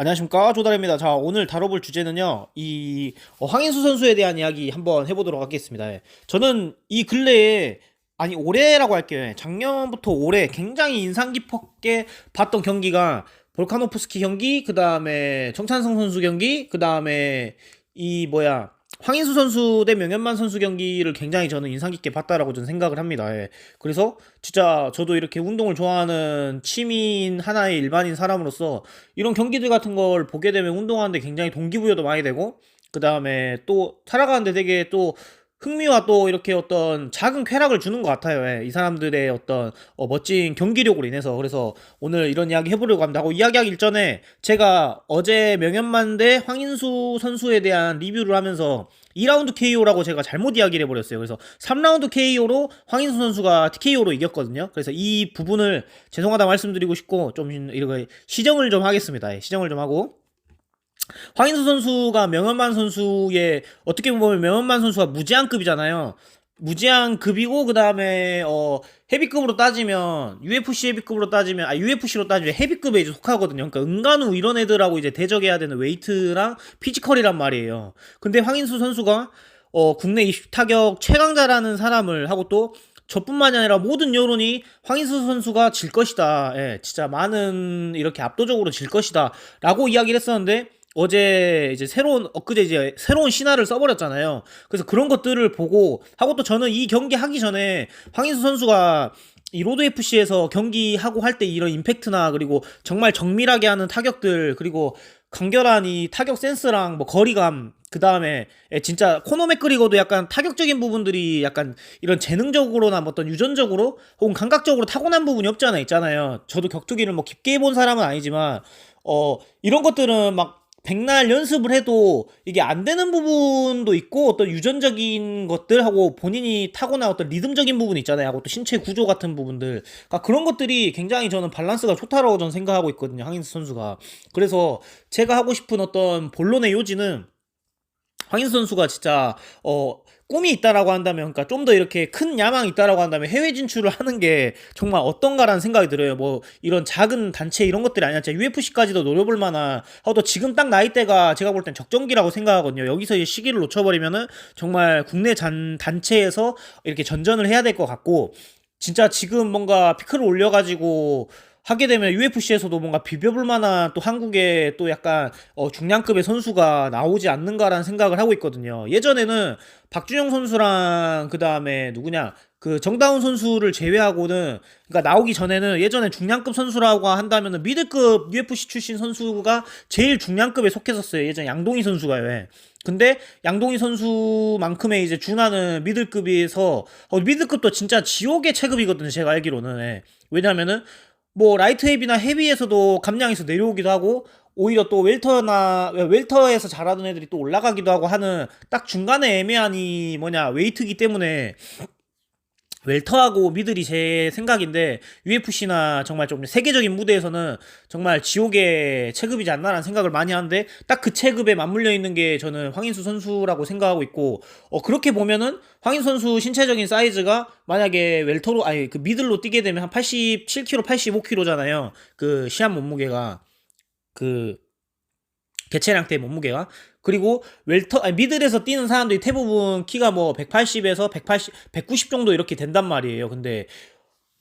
안녕하십니까, 조달입니다. 자, 오늘 다뤄볼 주제는요, 황인수 선수에 대한 이야기 한번 해보도록 하겠습니다. 저는 이 근래에, 아니 올해라고 할게요. 작년부터 올해 굉장히 인상 깊게 봤던 경기가 볼카노프스키 경기, 그 다음에 정찬성 선수 경기, 그 다음에 황인수 선수 대 명현만 선수 경기를 굉장히 저는 인상 깊게 봤다라고 저는 생각을 합니다. 그래서 진짜 저도 이렇게 운동을 좋아하는 취미인 하나의 일반인 사람으로서 이런 경기들 같은 걸 보게 되면 운동하는데 굉장히 동기부여도 많이 되고, 그 다음에 또 살아가는데 되게 또 흥미와 또 이렇게 어떤 작은 쾌락을 주는 것 같아요. 이 사람들의 어떤 멋진 경기력으로 인해서. 그래서 오늘 이런 이야기 해보려고 합니다. 하고 이야기하기 일전에 제가 어제 명현만 대 황인수 선수에 대한 리뷰를 하면서 2라운드 KO라고 제가 잘못 이야기를 해버렸어요. 그래서 3라운드 KO로 황인수 선수가 TKO로 이겼거든요. 그래서 이 부분을 죄송하다 말씀드리고 싶고, 좀 이렇게 시정을 좀 하겠습니다. 시정을 좀 하고, 황인수 선수가 명현만 선수의, 어떻게 보면 명현만 선수가 무제한급이잖아요. 무제한급이고, 그 다음에 헤비급으로 따지면 UFC 헤비급으로 따지면 UFC로 따지면 헤비급에 이제 속하거든요. 그러니까 은간우 이런 애들하고 이제 대적해야 되는 웨이트랑 피지컬이란 말이에요. 근데 황인수 선수가 국내 20 타격 최강자라는 사람을 하고, 또 저뿐만이 아니라 모든 여론이 황인수 선수가 질 것이다. 진짜 많은 이렇게 압도적으로 질 것이다. 라고 이야기를 했었는데, 어제 이제 엊그제 이제 새로운 신화를 써버렸잖아요. 그래서 그런 것들을 보고 하고, 또 저는 이 경기 하기 전에 황인수 선수가 이 로드 FC에서 경기하고 할 때 이런 임팩트나, 그리고 정말 정밀하게 하는 타격들, 그리고 간결한 이 타격 센스랑 뭐 거리감, 그 다음에 진짜 코너 맥그리거도 약간 타격적인 부분들이 약간 이런 재능적으로나 뭐 어떤 유전적으로 혹은 감각적으로 타고난 부분이 없지 않아 있잖아요. 저도 격투기를 뭐 깊게 해본 사람은 아니지만 이런 것들은 막 백날 연습을 해도 이게 안 되는 부분도 있고, 어떤 유전적인 것들하고 본인이 타고난 어떤 리듬적인 부분이 있잖아요. 하고 또 신체 구조 같은 부분들. 그러니까 그런 것들이 굉장히 저는 밸런스가 좋다라고 저는 생각하고 있거든요. 황인수 선수가. 그래서 제가 하고 싶은 어떤 본론의 요지는, 황인수 선수가 진짜 꿈이 있다라고 한다면, 그러니까 좀 더 이렇게 큰 야망이 있다라고 한다면 해외 진출을 하는 게 정말 어떤가라는 생각이 들어요. 뭐 이런 작은 단체 이런 것들이 아니라 진짜 UFC까지도 노려볼 만한, 또 지금 딱 나이대가 제가 볼 땐 적정기라고 생각하거든요. 여기서 이 시기를 놓쳐버리면은 정말 국내 단체에서 이렇게 전전을 해야 될 것 같고, 진짜 지금 뭔가 피크를 올려가지고 하게 되면 UFC에서도 뭔가 비벼볼 만한, 또 한국에 또 약간 중량급의 선수가 나오지 않는가라는 생각을 하고 있거든요. 예전에는 박준영 선수랑 그 다음에 누구냐, 그 정다운 선수를 제외하고는, 그러니까 나오기 전에는 예전에 중량급 선수라고 한다면은 미들급 UFC 출신 선수가 제일 중량급에 속했었어요. 예전 양동희 선수가요. 근데 양동희 선수만큼의 이제 준하는 미들급에서, 미들급도 진짜 지옥의 체급이거든요. 제가 알기로는. 왜냐면은 뭐 라이트 헤비나 헤비에서도 감량에서 내려오기도 하고, 오히려 또 웰터에서 잘하는 애들이 또 올라가기도 하고 하는, 딱 중간에 애매한 웨이트기 때문에 웰터하고 미들이 제 생각인데, UFC나 정말 좀 세계적인 무대에서는 정말 지옥의 체급이지 않나라는 생각을 많이 하는데, 딱 그 체급에 맞물려 있는 게 저는 황인수 선수라고 생각하고 있고, 그렇게 보면은 황인수 선수 신체적인 사이즈가 만약에 웰터로, 아니 그 미들로 뛰게 되면 한 87kg, 85kg잖아요. 그 시합 몸무게가, 그 개체량 때 몸무게가. 그리고 미들에서 뛰는 사람들이 대부분 키가 뭐 180에서 180, 190 정도 이렇게 된단 말이에요. 근데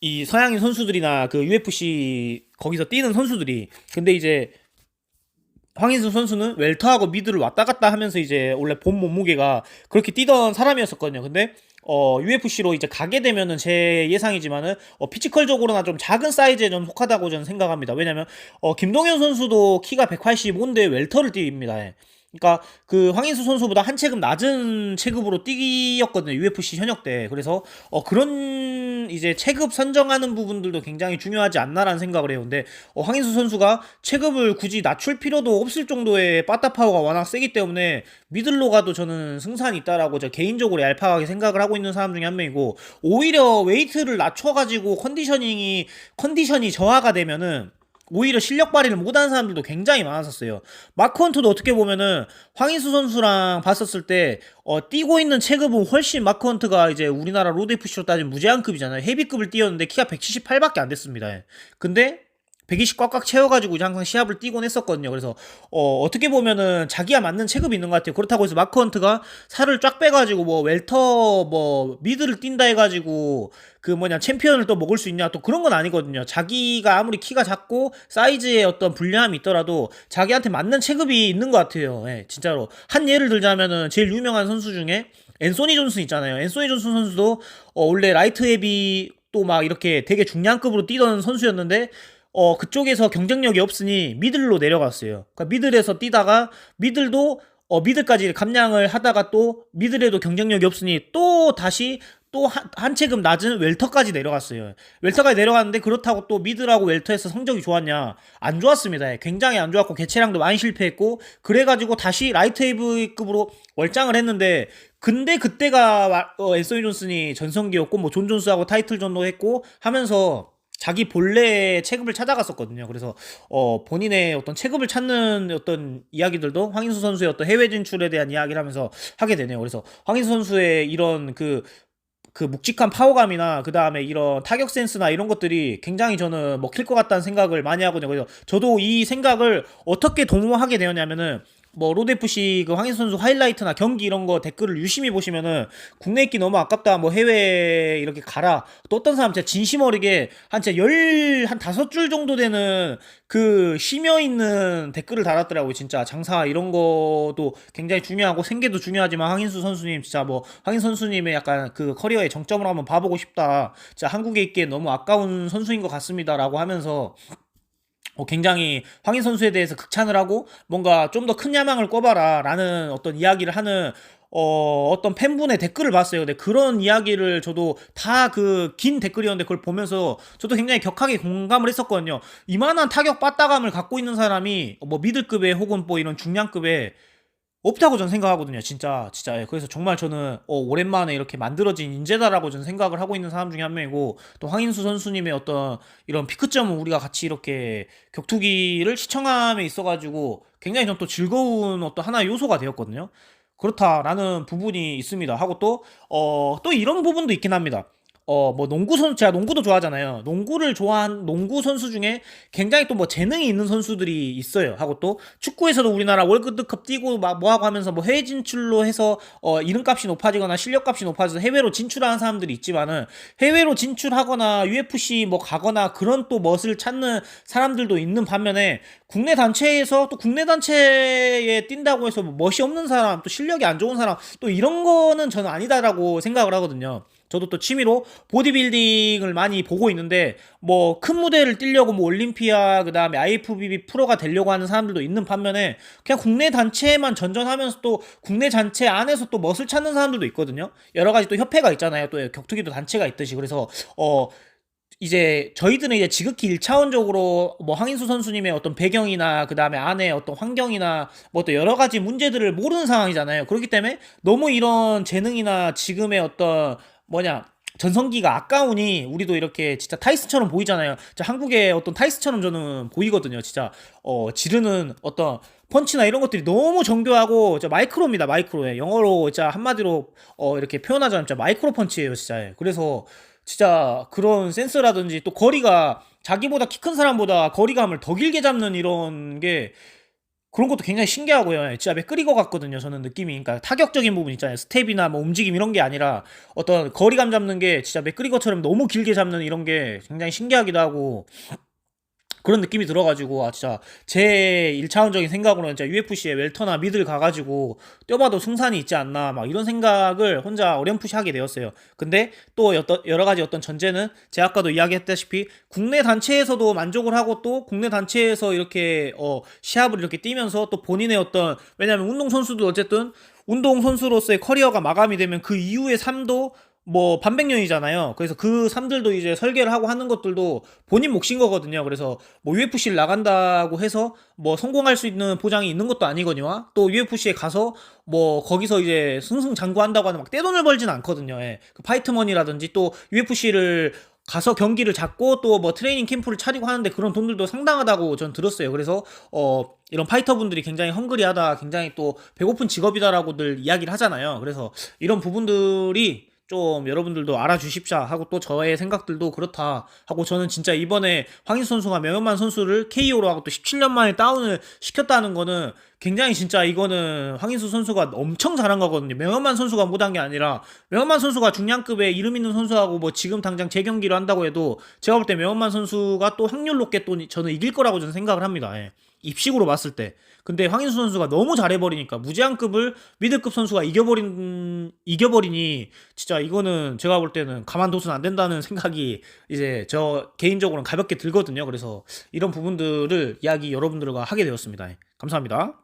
이 서양인 선수들이나 그 UFC 거기서 뛰는 선수들이, 근데 이제 황인수 선수는 웰터하고 미드를 왔다 갔다 하면서 이제 원래 본 몸무게가 그렇게 뛰던 사람이었었거든요. 근데 UFC로 이제 가게 되면은 제 예상이지만은 피지컬적으로나 좀 작은 사이즈에 좀 속하다고 저는 생각합니다. 왜냐면 김동현 선수도 키가 185인데 웰터를 뜁니다. 그러니까 그 황인수 선수보다 한 체급 낮은 체급으로 뛰었거든요. UFC 현역 때. 그래서 그런 이제 체급 선정하는 부분들도 굉장히 중요하지 않나라는 생각을 해요. 근데 황인수 선수가 체급을 굳이 낮출 필요도 없을 정도의 빠따 파워가 워낙 세기 때문에 미들로 가도 저는 승산이 있다라고 저 개인적으로 얄팍하게 생각을 하고 있는 사람 중에 한 명이고, 오히려 웨이트를 낮춰가지고 컨디션이 저하가 되면은 오히려 실력 발휘를 못하는 사람들도 굉장히 많았었어요. 마크 헌트도 어떻게 보면은 황인수 선수랑 봤었을 때 뛰고 있는 체급은 훨씬, 마크 헌트가 이제 우리나라 로드 FC로 따지면 무제한급이잖아요. 헤비급을 뛰었는데 키가 178밖에 안 됐습니다. 근데 120 꽉꽉 채워가지고 이제 항상 시합을 뛰곤 했었거든요. 그래서 어떻게 보면은 자기와 맞는 체급이 있는 것 같아요. 그렇다고 해서 마크 헌트가 살을 쫙 빼가지고 뭐 웰터 뭐 미드를 뛴다 해가지고 그 뭐냐 챔피언을 또 먹을 수 있냐 또 그런 건 아니거든요. 자기가 아무리 키가 작고 사이즈에 어떤 불리함이 있더라도 자기한테 맞는 체급이 있는 것 같아요. 예, 진짜로 한 예를 들자면은 제일 유명한 선수 중에 앤소니 존슨 있잖아요. 앤소니 존슨 선수도 원래 라이트 헤비 또 막 이렇게 되게 중량급으로 뛰던 선수였는데 그쪽에서 경쟁력이 없으니 미들로 내려갔어요. 그러니까 미들에서 뛰다가 미들도 미들까지 감량을 하다가 또 미들에도 경쟁력이 없으니 또 다시 또 한 체급 낮은 웰터까지 내려갔어요. 웰터까지 내려갔는데 그렇다고 또 미들하고 웰터에서 성적이 좋았냐? 안 좋았습니다. 굉장히 안 좋았고 개체량도 많이 실패했고 그래가지고 다시 라이트 헤이브급으로 월장을 했는데 근데 그때가 앤소니 존슨이 전성기였고 뭐 존 존스하고 타이틀전도 했고 하면서 자기 본래의 체급을 찾아갔었거든요. 그래서 본인의 어떤 체급을 찾는 어떤 이야기들도 황인수 선수의 어떤 해외 진출에 대한 이야기를 하면서 하게 되네요. 그래서 황인수 선수의 이런 그 묵직한 파워감이나 그 다음에 이런 타격 센스나 이런 것들이 굉장히 저는 먹힐 것 같다는 생각을 많이 하거든요. 그래서 저도 이 생각을 어떻게 도모하게 되었냐면은 뭐 로드FC 그 황인수 선수 하이라이트나 경기 이런 거 댓글을 유심히 보시면은 국내 있기 너무 아깝다 뭐 해외 이렇게 가라 또 어떤 사람 진짜 진심 어리게 한 진짜 한 5줄 정도 되는 그 심여 있는 댓글을 달았더라고요. 진짜 장사 이런 것도 굉장히 중요하고 생계도 중요하지만 황인수 선수님 진짜 뭐 황인수 선수님의 약간 그 커리어의 정점을 한번 봐보고 싶다. 진짜 한국에 있기에 너무 아까운 선수인 것 같습니다라고 하면서 굉장히 황인 선수에 대해서 극찬을 하고 뭔가 좀 더 큰 야망을 꿔봐라 라는 어떤 이야기를 하는 어떤 팬분의 댓글을 봤어요. 근데 그런 이야기를 저도 다 그 긴 댓글이었는데 그걸 보면서 저도 굉장히 격하게 공감을 했었거든요. 이만한 타격 빠따감을 갖고 있는 사람이 뭐 미들급에 혹은 뭐 이런 중량급에 없다고 저는 생각하거든요. 진짜 진짜 예. 그래서 정말 저는 오랜만에 이렇게 만들어진 인재다라고 저는 생각을 하고 있는 사람 중에 한 명이고 또 황인수 선수님의 어떤 이런 피크점은 우리가 같이 이렇게 격투기를 시청함에 있어가지고 굉장히 좀 또 즐거운 어떤 하나의 요소가 되었거든요. 그렇다라는 부분이 있습니다. 하고 또 이런 부분도 있긴 합니다. 뭐 농구 선수, 제가 농구도 좋아하잖아요. 농구를 좋아한 농구 선수 중에 굉장히 또 뭐 재능이 있는 선수들이 있어요. 하고 또 축구에서도 우리나라 월드컵 뛰고 막 뭐하고 하면서 뭐 해외 진출로 해서 이름값이 높아지거나 실력값이 높아져서 해외로 진출하는 사람들이 있지만은 해외로 진출하거나 UFC 뭐 가거나 그런 또 멋을 찾는 사람들도 있는 반면에 국내 단체에서 또 국내 단체에 뛴다고 해서 뭐 멋이 없는 사람 또 실력이 안 좋은 사람 또 이런 거는 저는 아니다라고 생각을 하거든요. 저도 또 취미로 보디빌딩을 많이 보고 있는데 뭐 큰 무대를 뛰려고 뭐 올림피아 그다음에 IFBB 프로가 되려고 하는 사람들도 있는 반면에 그냥 국내 단체만 전전하면서 또 국내 단체 안에서 또 멋을 찾는 사람들도 있거든요. 여러 가지 또 협회가 있잖아요. 또 격투기도 단체가 있듯이. 그래서 이제 저희들은 이제 지극히 일차원적으로 뭐 황인수 선수님의 어떤 배경이나 그 다음에 안에 어떤 환경이나 뭐 또 여러 가지 문제들을 모르는 상황이잖아요. 그렇기 때문에 너무 이런 재능이나 지금의 어떤 뭐냐 전성기가 아까우니 우리도 이렇게 진짜 타이스처럼 보이잖아요. 진짜 한국의 어떤 타이스처럼 저는 보이거든요. 진짜 지르는 어떤 펀치나 이런 것들이 너무 정교하고 진짜 마이크로입니다. 마이크로에 영어로 진짜 한마디로 이렇게 표현하자면 진짜 마이크로 펀치예요. 진짜. 그래서 진짜 그런 센스라든지 또 거리가 자기보다 키 큰 사람보다 거리감을 더 길게 잡는 이런 게 그런 것도 굉장히 신기하고요. 예, 진짜 맥그리거 같거든요. 저는 느낌이. 그러니까 타격적인 부분 있잖아요. 스텝이나 뭐 움직임 이런 게 아니라 어떤 거리감 잡는 게 진짜 맥그리거처럼 너무 길게 잡는 이런 게 굉장히 신기하기도 하고 그런 느낌이 들어가지고 진짜 제 1차원적인 생각으로는 진짜 UFC에 웰터나 미들 가가지고 뛰어봐도 승산이 있지 않나 막 이런 생각을 혼자 어렴풋이 하게 되었어요. 근데 또 여러 가지 어떤 전제는 제가 아까도 이야기했다시피 국내 단체에서도 만족을 하고 또 국내 단체에서 이렇게 시합을 이렇게 뛰면서 또 본인의 어떤 왜냐면 운동선수도 어쨌든 운동선수로서의 커리어가 마감이 되면 그 이후의 삶도 뭐 반백년이잖아요. 그래서 그 삶들도 이제 설계를 하고 하는 것들도 본인 몫인 거거든요. 그래서 뭐 UFC를 나간다고 해서 뭐 성공할 수 있는 보장이 있는 것도 아니거니와 또 UFC에 가서 뭐 거기서 이제 승승장구한다고 하는 막 떼돈을 벌진 않거든요. 예. 그 파이트머니라든지 또 UFC를 가서 경기를 잡고 또 뭐 트레이닝 캠프를 차리고 하는데 그런 돈들도 상당하다고 전 들었어요. 그래서 이런 파이터분들이 굉장히 헝그리하다, 굉장히 또 배고픈 직업이다라고들 이야기를 하잖아요. 그래서 이런 부분들이 좀 여러분들도 알아주십사 하고 또 저의 생각들도 그렇다 하고 저는 진짜 이번에 황인수 선수가 명현만 선수를 KO로 하고 또 17년 만에 다운을 시켰다는 거는 굉장히 진짜 이거는 황인수 선수가 엄청 잘한 거거든요. 명현만 선수가 못한 게 아니라 명현만 선수가 중량급에 이름 있는 선수하고 뭐 지금 당장 재경기를 한다고 해도 제가 볼 때 명현만 선수가 또 확률 높게 또 저는 이길 거라고 저는 생각을 합니다. 예. 입식으로 봤을 때. 근데 황인수 선수가 너무 잘해버리니까 무제한급을 미드급 선수가 이겨버리니 진짜 이거는 제가 볼 때는 가만둬서는 안 된다는 생각이 이제 저 개인적으로는 가볍게 들거든요. 그래서 이런 부분들을 이야기 여러분들과 하게 되었습니다. 예. 감사합니다.